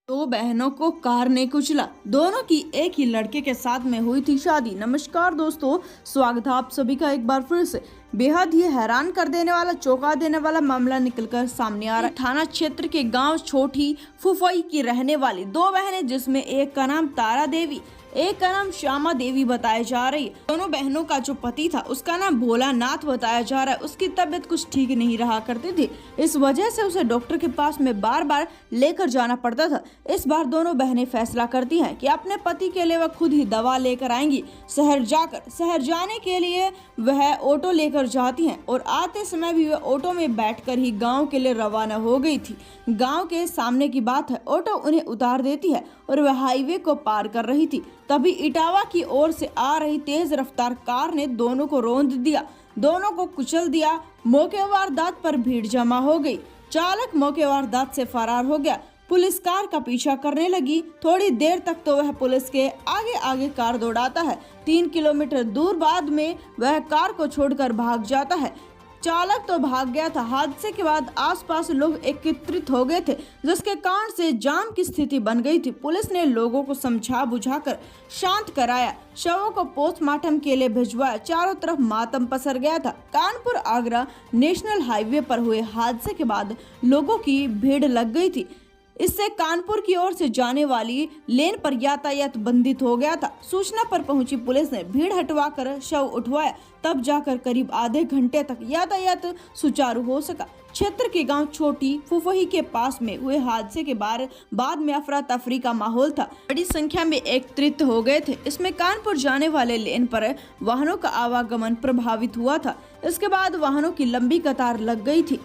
दो बहनों को कार ने कुचला। दोनों की एक ही लड़के के साथ में हुई थी शादी। नमस्कार दोस्तों, स्वागत है आप सभी का एक बार फिर से। बेहद ही हैरान कर देने वाला, चौंका देने वाला मामला निकलकर सामने आ रहा है। थाना क्षेत्र के गांव छोटी फुफई की रहने वाली दो बहनें, जिसमें एक का नाम तारा देवी, एक का नाम श्यामा देवी बताया जा रही है। दोनों बहनों का जो पति था उसका नाम भोलानाथ बताया जा रहा है। उसकी तबीयत कुछ ठीक नहीं रहा करती थी, इस वजह से उसे डॉक्टर के पास में बार बार लेकर जाना पड़ता था। इस बार दोनों बहनें फैसला करती हैं कि अपने पति के लिए वह खुद ही दवा लेकर आएंगी। शहर जाने के लिए वह ऑटो लेकर जाती हैं और आते समय भी वह ऑटो में बैठकर ही गांव के लिए रवाना हो गई थी। गांव के सामने की बात है, ऑटो उन्हें उतार देती है और वह हाईवे को पार कर रही थी। तभी इटावा की ओर से आ रही तेज रफ्तार कार ने दोनों को रौंद दिया, दोनों को कुचल दिया। मौके वारदात पर भीड़ जमा हो गई। चालक मौके वारदात से फरार हो गया। पुलिस कार का पीछा करने लगी। थोड़ी देर तक तो वह पुलिस के आगे आगे कार दौड़ाता है। 3 किलोमीटर दूर बाद में वह कार को छोड़कर भाग जाता है। चालक तो भाग गया था। हादसे के बाद आसपास लोग एकत्रित हो गए थे, जिसके कारण से जाम की स्थिति बन गई थी। पुलिस ने लोगों को समझा बुझाकर शांत कराया, शवों को पोस्टमार्टम के लिए भिजवाया। चारों तरफ मातम पसर गया था। कानपुर आगरा नेशनल हाईवे पर हुए हादसे के बाद लोगों की भीड़ लग गई थी। इससे कानपुर की ओर से जाने वाली लेन पर यातायात बंदित हो गया था। सूचना पर पहुंची पुलिस ने भीड़ हटवाकर शव उठवाया, तब जाकर करीब आधे घंटे तक यातायात सुचारू हो सका। क्षेत्र के गांव छोटी फुफही के पास में हुए हादसे के बाद में अफरा तफरी का माहौल था। बड़ी संख्या में एकत्रित हो गए थे। इसमें कानपुर जाने वाले लेन पर वाहनों का आवागमन प्रभावित हुआ था। इसके बाद वाहनों की लंबी कतार लग गई थी।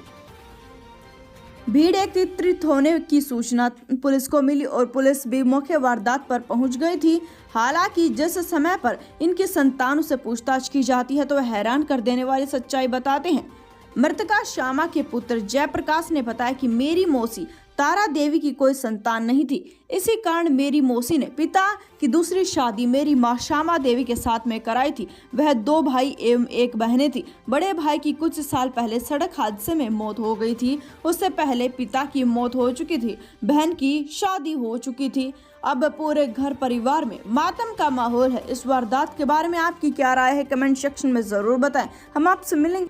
भीड़ एकत्रित होने की सूचना पुलिस को मिली और पुलिस भी मौके वारदात पर पहुंच गई थी। हालांकि जिस समय पर इनकी संतानों से पूछताछ की जाती है तो वह हैरान कर देने वाली सच्चाई बताते हैं। मृतका श्यामा के पुत्र जयप्रकाश ने बताया कि मेरी मौसी तारा देवी की कोई संतान नहीं थी। इसी कारण मेरी मौसी ने पिता की दूसरी शादी मेरी मां श्यामा देवी के साथ में कराई थी। वह 2 भाई एवं 1 बहनें थी। बड़े भाई की कुछ साल पहले सड़क हादसे में मौत हो गई थी। उससे पहले पिता की मौत हो चुकी थी, बहन की शादी हो चुकी थी। अब पूरे घर परिवार में मातम का माहौल है। इस वारदात के बारे में आपकी क्या राय है, कमेंट सेक्शन में जरूर बताएं। हम आपसे मिलेंगे।